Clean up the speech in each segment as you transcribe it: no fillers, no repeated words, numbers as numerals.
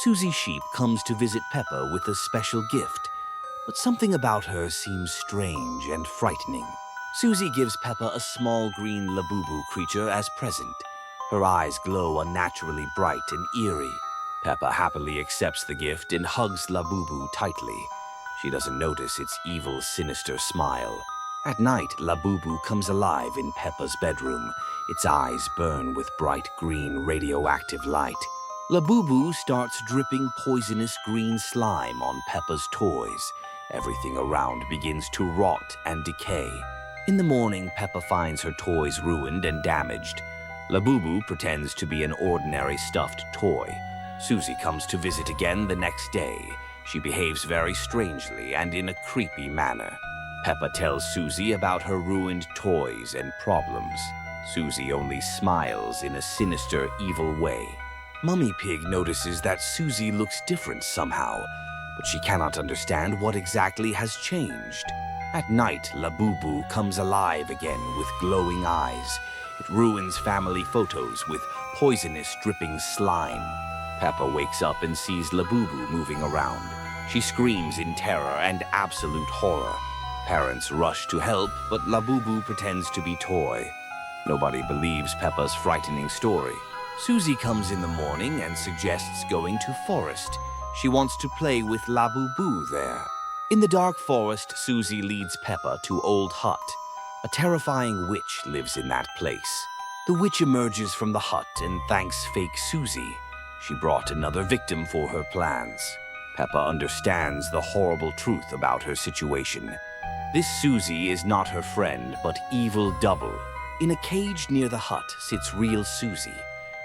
Susie Sheep comes to visit Peppa with a special gift, but something about her seems strange and frightening. Susie gives Peppa a small green Labubu creature as present. Her eyes glow unnaturally bright and eerie. Peppa happily accepts the gift and hugs Labubu tightly. She doesn't notice its evil, sinister smile. At night, Labubu comes alive in Peppa's bedroom. Its eyes burn with bright green radioactive light. Labubu starts dripping poisonous green slime on Peppa's toys. Everything around begins to rot and decay. In the morning, Peppa finds her toys ruined and damaged. Labubu pretends to be an ordinary stuffed toy. Susie comes to visit again the next day. She behaves very strangely and in a creepy manner. Peppa tells Susie about her ruined toys and problems. Susie only smiles in a sinister, evil way. Mummy Pig notices that Susie looks different somehow, but she cannot understand what exactly has changed. At night, Labubu comes alive again with glowing eyes. It ruins family photos with poisonous dripping slime. Peppa wakes up and sees Labubu moving around. She screams in terror and absolute horror. Parents rush to help, but Labubu pretends to be toy. Nobody believes Peppa's frightening story. Susie comes in the morning and suggests going to forest. She wants to play with Labubu there. In the dark forest, Susie leads Peppa to Old Hut. A terrifying witch lives in that place. The witch emerges from the hut and thanks fake Susie. She brought another victim for her plans. Peppa understands the horrible truth about her situation. This Susie is not her friend, but evil double. In a cage near the hut sits real Susie.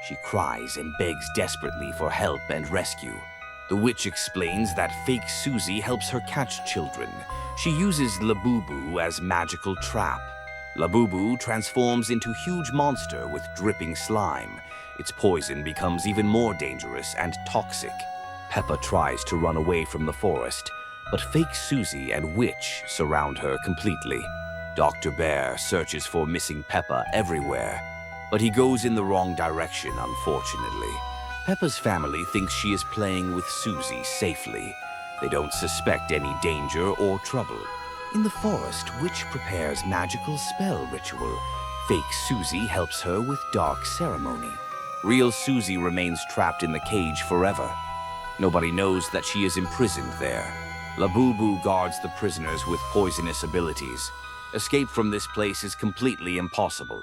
She cries and begs desperately for help and rescue. The witch explains that fake Susie helps her catch children. She uses Labubu as magical trap. Labubu transforms into a huge monster with dripping slime. Its poison becomes even more dangerous and toxic. Peppa tries to run away from the forest, but fake Susie and witch surround her completely. Dr. Bear searches for missing Peppa everywhere, but he goes in the wrong direction, unfortunately. Peppa's family thinks she is playing with Susie safely. They don't suspect any danger or trouble. In the forest, Witch prepares magical spell ritual. Fake Susie helps her with dark ceremony. Real Susie remains trapped in the cage forever. Nobody knows that she is imprisoned there. Labubu guards the prisoners with poisonous abilities. Escape from this place is completely impossible.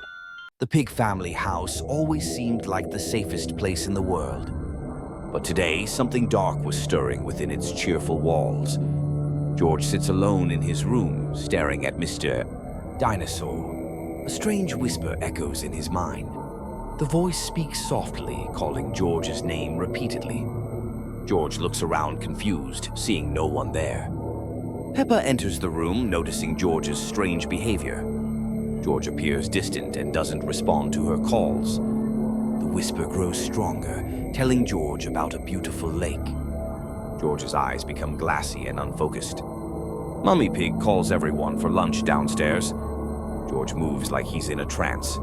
The pig family house always seemed like the safest place in the world. But today, something dark was stirring within its cheerful walls. George sits alone in his room, staring at Mr. Dinosaur. A strange whisper echoes in his mind. The voice speaks softly, calling George's name repeatedly. George looks around confused, seeing no one there. Peppa enters the room, noticing George's strange behavior. George appears distant and doesn't respond to her calls. The whisper grows stronger, telling George about a beautiful lake. George's eyes become glassy and unfocused. Mummy Pig calls everyone for lunch downstairs. George moves like he's in a trance.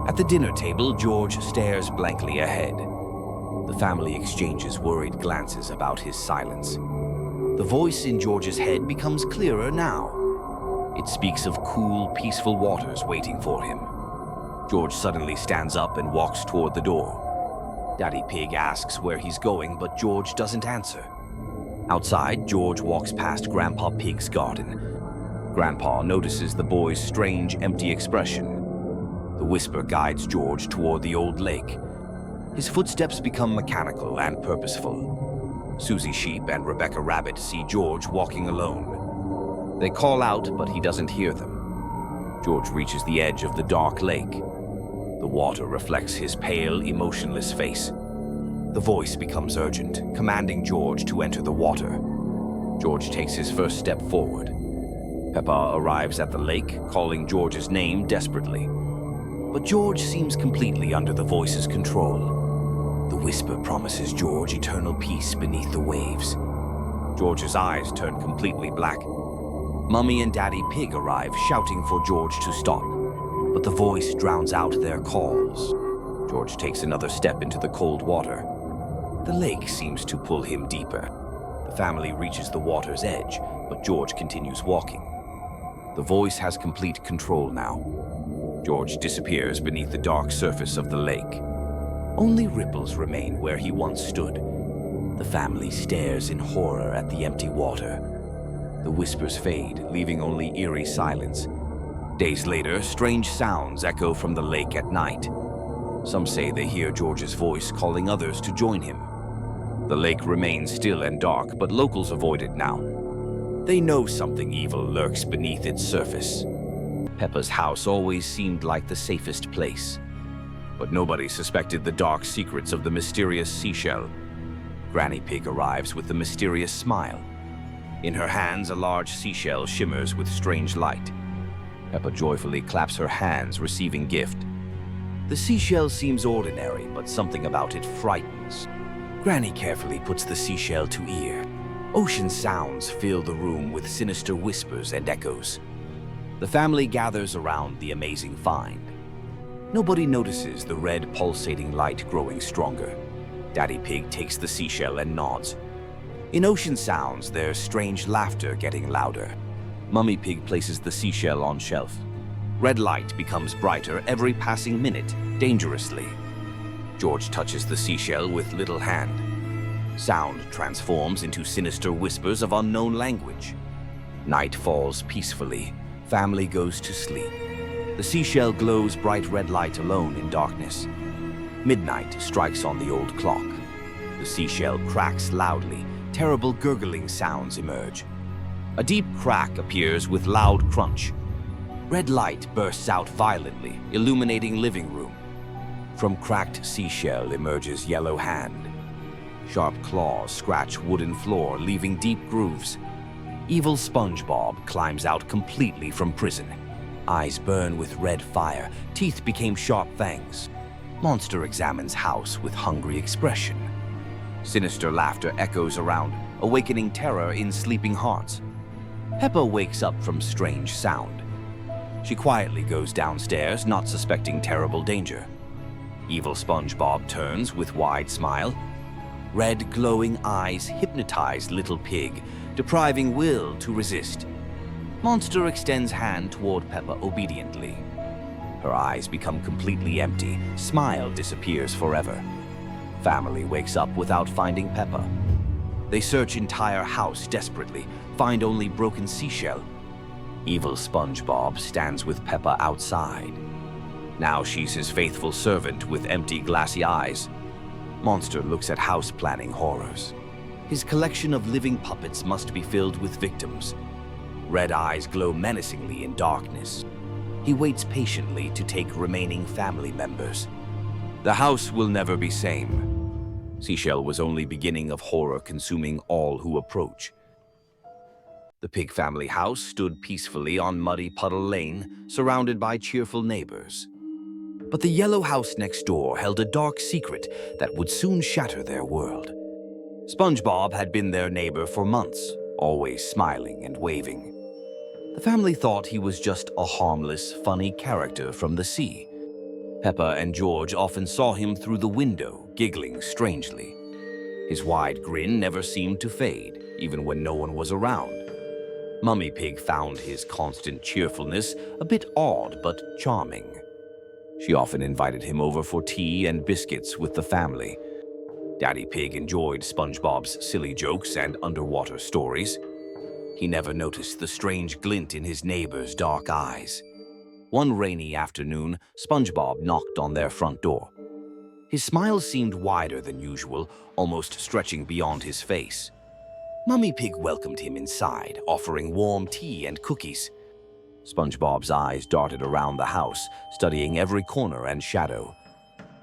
At the dinner table, George stares blankly ahead. The family exchanges worried glances about his silence. The voice in George's head becomes clearer now. It speaks of cool, peaceful waters waiting for him. George suddenly stands up and walks toward the door. Daddy Pig asks where he's going, but George doesn't answer. Outside, George walks past Grandpa Pig's garden. Grandpa notices the boy's strange, empty expression. The whisper guides George toward the old lake. His footsteps become mechanical and purposeful. Susie Sheep and Rebecca Rabbit see George walking alone. They call out, but he doesn't hear them. George reaches the edge of the dark lake. The water reflects his pale, emotionless face. The voice becomes urgent, commanding George to enter the water. George takes his first step forward. Peppa arrives at the lake, calling George's name desperately. But George seems completely under the voice's control. The whisper promises George eternal peace beneath the waves. George's eyes turn completely black. Mummy and Daddy Pig arrive, shouting for George to stop. But the voice drowns out their calls. George takes another step into the cold water. The lake seems to pull him deeper. The family reaches the water's edge, but George continues walking. The voice has complete control now. George disappears beneath the dark surface of the lake. Only ripples remain where he once stood. The family stares in horror at the empty water. The whispers fade, leaving only eerie silence. Days later, strange sounds echo from the lake at night. Some say they hear George's voice calling others to join him. The lake remains still and dark, but locals avoid it now. They know something evil lurks beneath its surface. Peppa's house always seemed like the safest place, but nobody suspected the dark secrets of the mysterious seashell. Granny Pig arrives with the mysterious smile. In her hands, a large seashell shimmers with strange light. Peppa joyfully claps her hands, receiving gift. The seashell seems ordinary, but something about it frightens. Granny carefully puts the seashell to ear. Ocean sounds fill the room with sinister whispers and echoes. The family gathers around the amazing find. Nobody notices the red pulsating light growing stronger. Daddy Pig takes the seashell and nods. In ocean sounds, there's strange laughter getting louder. Mummy Pig places the seashell on shelf. Red light becomes brighter every passing minute, dangerously. George touches the seashell with little hand. Sound transforms into sinister whispers of unknown language. Night falls peacefully. Family goes to sleep. The seashell glows bright red light alone in darkness. Midnight strikes on the old clock. The seashell cracks loudly. Terrible gurgling sounds emerge. A deep crack appears with loud crunch. Red light bursts out violently, illuminating living room. From cracked seashell emerges yellow hand. Sharp claws scratch wooden floor, leaving deep grooves. Evil SpongeBob climbs out completely from prison. Eyes burn with red fire, teeth became sharp fangs. Monster examines house with hungry expression. Sinister laughter echoes around, awakening terror in sleeping hearts. Peppa wakes up from strange sound. She quietly goes downstairs, not suspecting terrible danger. Evil SpongeBob turns with wide smile. Red glowing eyes hypnotize little pig, depriving will to resist. Monster extends hand toward Peppa obediently. Her eyes become completely empty. Smile disappears forever. Family wakes up without finding Peppa. They search entire house desperately, find only broken seashell. Evil SpongeBob stands with Peppa outside. Now she's his faithful servant with empty glassy eyes. Monster looks at house planning horrors. His collection of living puppets must be filled with victims. Red eyes glow menacingly in darkness. He waits patiently to take remaining family members. The house will never be same. Seashell was only beginning of horror consuming all who approach. The Pig family house stood peacefully on Muddy Puddle Lane, surrounded by cheerful neighbors. But the yellow house next door held a dark secret that would soon shatter their world. SpongeBob had been their neighbor for months, always smiling and waving. The family thought he was just a harmless, funny character from the sea. Peppa and George often saw him through the window, giggling strangely. His wide grin never seemed to fade, even when no one was around. Mummy Pig found his constant cheerfulness a bit odd but charming. She often invited him over for tea and biscuits with the family. Daddy Pig enjoyed SpongeBob's silly jokes and underwater stories. He never noticed the strange glint in his neighbor's dark eyes. One rainy afternoon, SpongeBob knocked on their front door. His smile seemed wider than usual, almost stretching beyond his face. Mummy Pig welcomed him inside, offering warm tea and cookies. SpongeBob's eyes darted around the house, studying every corner and shadow.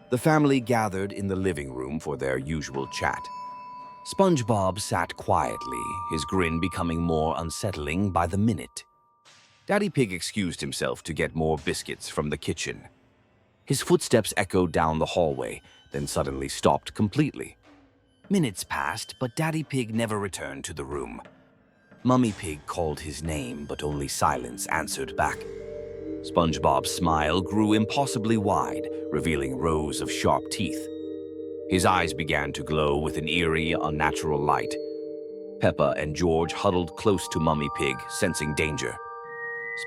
The family gathered in the living room for their usual chat. SpongeBob sat quietly, his grin becoming more unsettling by the minute. Daddy Pig excused himself to get more biscuits from the kitchen. His footsteps echoed down the hallway, then suddenly stopped completely. Minutes passed, but Daddy Pig never returned to the room. Mummy Pig called his name, but only silence answered back. SpongeBob's smile grew impossibly wide, revealing rows of sharp teeth. His eyes began to glow with an eerie, unnatural light. Peppa and George huddled close to Mummy Pig, sensing danger.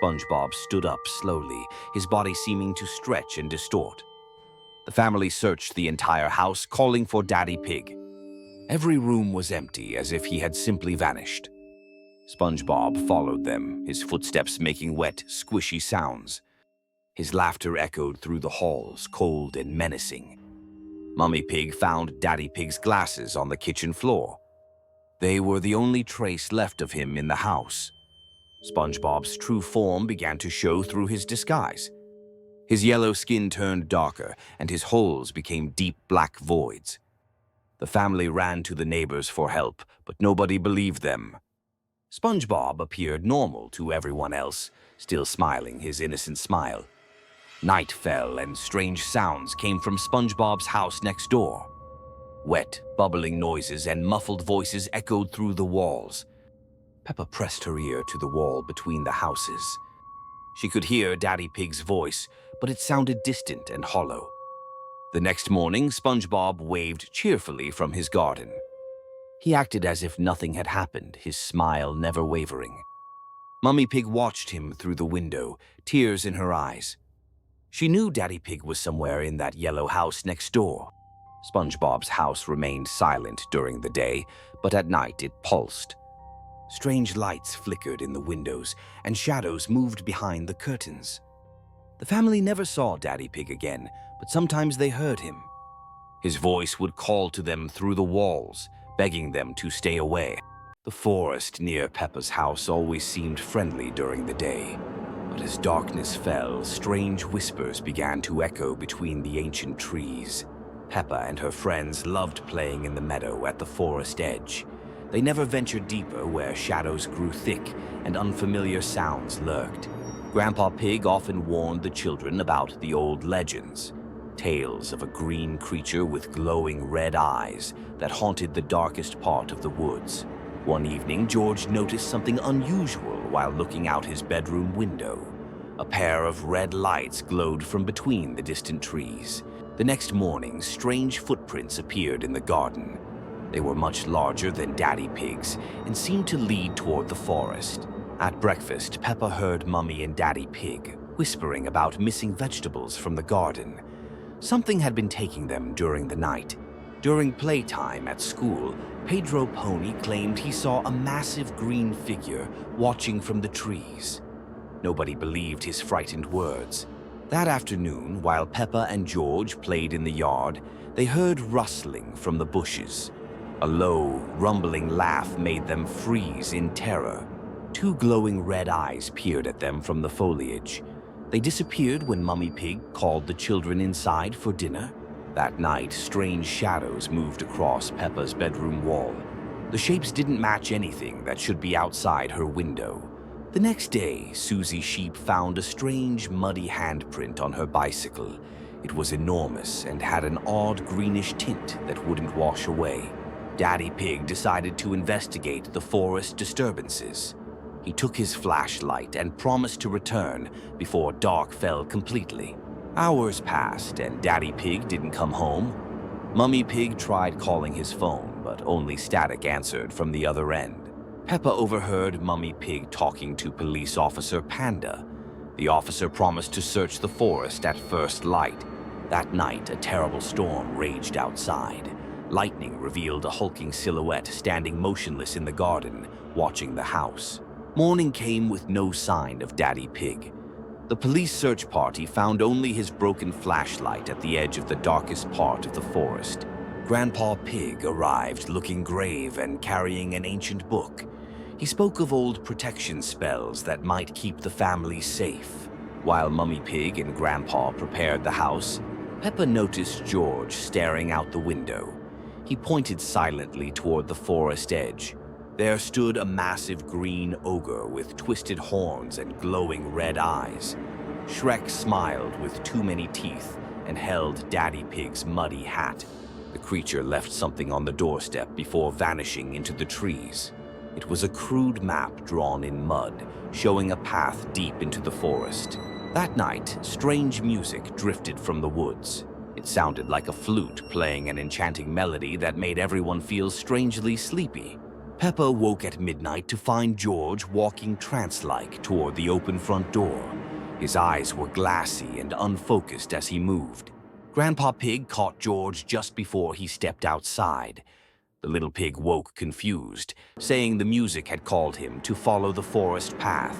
SpongeBob stood up slowly, his body seeming to stretch and distort. The family searched the entire house, calling for Daddy Pig. Every room was empty, as if he had simply vanished. SpongeBob followed them, his footsteps making wet, squishy sounds. His laughter echoed through the halls, cold and menacing. Mummy Pig found Daddy Pig's glasses on the kitchen floor. They were the only trace left of him in the house. SpongeBob's true form began to show through his disguise. His yellow skin turned darker, and his holes became deep black voids. The family ran to the neighbors for help, but nobody believed them. SpongeBob appeared normal to everyone else, still smiling his innocent smile. Night fell, and strange sounds came from SpongeBob's house next door. Wet, bubbling noises and muffled voices echoed through the walls. Peppa pressed her ear to the wall between the houses. She could hear Daddy Pig's voice, but it sounded distant and hollow. The next morning, SpongeBob waved cheerfully from his garden. He acted as if nothing had happened, his smile never wavering. Mummy Pig watched him through the window, tears in her eyes. She knew Daddy Pig was somewhere in that yellow house next door. SpongeBob's house remained silent during the day, but at night it pulsed. Strange lights flickered in the windows, and shadows moved behind the curtains. The family never saw Daddy Pig again, but sometimes they heard him. His voice would call to them through the walls, begging them to stay away. The forest near Peppa's house always seemed friendly during the day, but as darkness fell, strange whispers began to echo between the ancient trees. Peppa and her friends loved playing in the meadow at the forest edge. They never ventured deeper where shadows grew thick and unfamiliar sounds lurked. Grandpa Pig often warned the children about the old legends, tales of a green creature with glowing red eyes that haunted the darkest part of the woods. One evening, George noticed something unusual while looking out his bedroom window. A pair of red lights glowed from between the distant trees. The next morning, strange footprints appeared in the garden. They were much larger than Daddy Pig's and seemed to lead toward the forest. At breakfast, Peppa heard Mummy and Daddy Pig whispering about missing vegetables from the garden. Something had been taking them during the night. During playtime at school, Pedro Pony claimed he saw a massive green figure watching from the trees. Nobody believed his frightened words. That afternoon, while Peppa and George played in the yard, they heard rustling from the bushes. A low, rumbling laugh made them freeze in terror. Two glowing red eyes peered at them from the foliage. They disappeared when Mummy Pig called the children inside for dinner. That night, strange shadows moved across Peppa's bedroom wall. The shapes didn't match anything that should be outside her window. The next day, Susie Sheep found a strange, muddy handprint on her bicycle. It was enormous and had an odd greenish tint that wouldn't wash away. Daddy Pig decided to investigate the forest disturbances. He took his flashlight and promised to return before dark fell completely. Hours passed and Daddy Pig didn't come home. Mummy Pig tried calling his phone, but only static answered from the other end. Peppa overheard Mummy Pig talking to Police Officer Panda. The officer promised to search the forest at first light. That night, a terrible storm raged outside. Lightning revealed a hulking silhouette standing motionless in the garden, watching the house. Morning came with no sign of Daddy Pig. The police search party found only his broken flashlight at the edge of the darkest part of the forest. Grandpa Pig arrived looking grave and carrying an ancient book. He spoke of old protection spells that might keep the family safe. While Mummy Pig and Grandpa prepared the house, Peppa noticed George staring out the window. He pointed silently toward the forest edge. There stood a massive green ogre with twisted horns and glowing red eyes. Shrek smiled with too many teeth and held Daddy Pig's muddy hat. The creature left something on the doorstep before vanishing into the trees. It was a crude map drawn in mud, showing a path deep into the forest. That night, strange music drifted from the woods. It sounded like a flute playing an enchanting melody that made everyone feel strangely sleepy. Peppa woke at midnight to find George walking trance-like toward the open front door. His eyes were glassy and unfocused as he moved. Grandpa Pig caught George just before he stepped outside. The little pig woke confused, saying the music had called him to follow the forest path.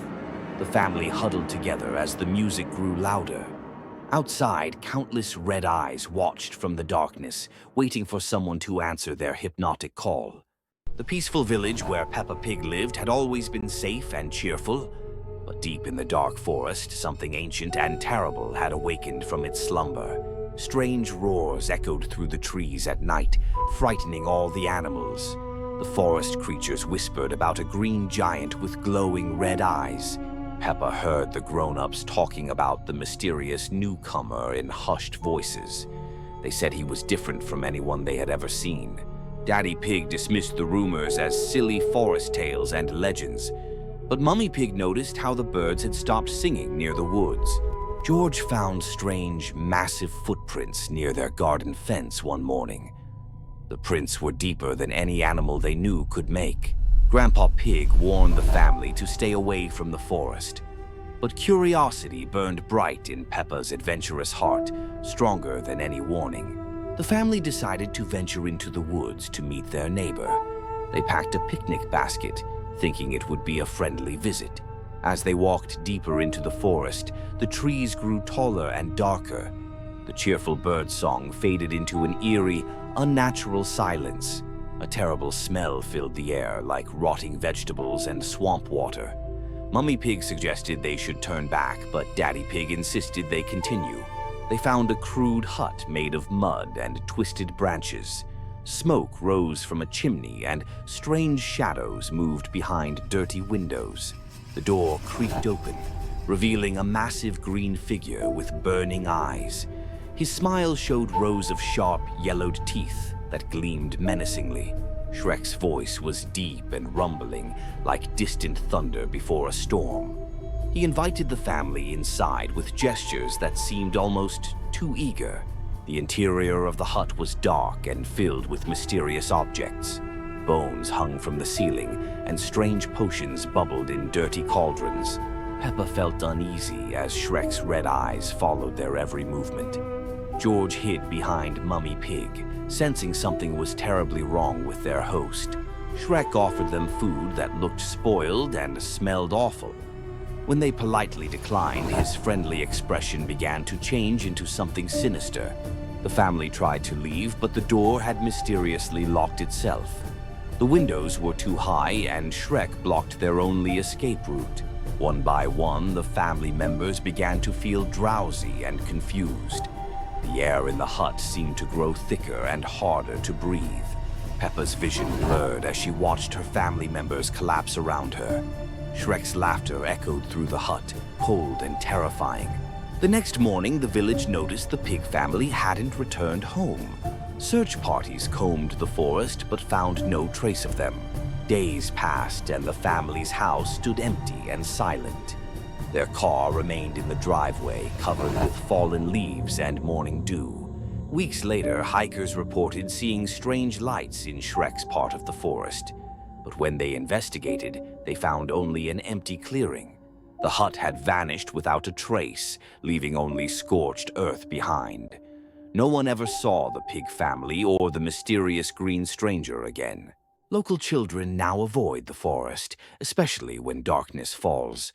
The family huddled together as the music grew louder. Outside, countless red eyes watched from the darkness, waiting for someone to answer their hypnotic call. The peaceful village where Peppa Pig lived had always been safe and cheerful, but deep in the dark forest, something ancient and terrible had awakened from its slumber. Strange roars echoed through the trees at night, frightening all the animals. The forest creatures whispered about a green giant with glowing red eyes. Peppa heard the grown-ups talking about the mysterious newcomer in hushed voices. They said he was different from anyone they had ever seen. Daddy Pig dismissed the rumors as silly forest tales and legends, but Mummy Pig noticed how the birds had stopped singing near the woods. George found strange, massive footprints near their garden fence one morning. The prints were deeper than any animal they knew could make. Grandpa Pig warned the family to stay away from the forest. But curiosity burned bright in Peppa's adventurous heart, stronger than any warning. The family decided to venture into the woods to meet their neighbor. They packed a picnic basket, thinking it would be a friendly visit. As they walked deeper into the forest, the trees grew taller and darker. The cheerful bird song faded into an eerie, unnatural silence. A terrible smell filled the air, like rotting vegetables and swamp water. Mummy Pig suggested they should turn back, but Daddy Pig insisted they continue. They found a crude hut made of mud and twisted branches. Smoke rose from a chimney, and strange shadows moved behind dirty windows. The door creaked open, revealing a massive green figure with burning eyes. His smile showed rows of sharp, yellowed teeth that gleamed menacingly. Shrek's voice was deep and rumbling, like distant thunder before a storm. He invited the family inside with gestures that seemed almost too eager. The interior of the hut was dark and filled with mysterious objects. Bones hung from the ceiling, and strange potions bubbled in dirty cauldrons. Peppa felt uneasy as Shrek's red eyes followed their every movement. George hid behind Mummy Pig, sensing something was terribly wrong with their host. Shrek offered them food that looked spoiled and smelled awful. When they politely declined, his friendly expression began to change into something sinister. The family tried to leave, but the door had mysteriously locked itself. The windows were too high, and Shrek blocked their only escape route. One by one, the family members began to feel drowsy and confused. The air in the hut seemed to grow thicker and harder to breathe. Peppa's vision blurred as she watched her family members collapse around her. Shrek's laughter echoed through the hut, cold and terrifying. The next morning, the village noticed the pig family hadn't returned home. Search parties combed the forest but found no trace of them. Days passed and the family's house stood empty and silent. Their car remained in the driveway, covered with fallen leaves and morning dew. Weeks later, hikers reported seeing strange lights in Shrek's part of the forest. But when they investigated, they found only an empty clearing. The hut had vanished without a trace, leaving only scorched earth behind. No one ever saw the pig family or the mysterious green stranger again. Local children now avoid the forest, especially when darkness falls.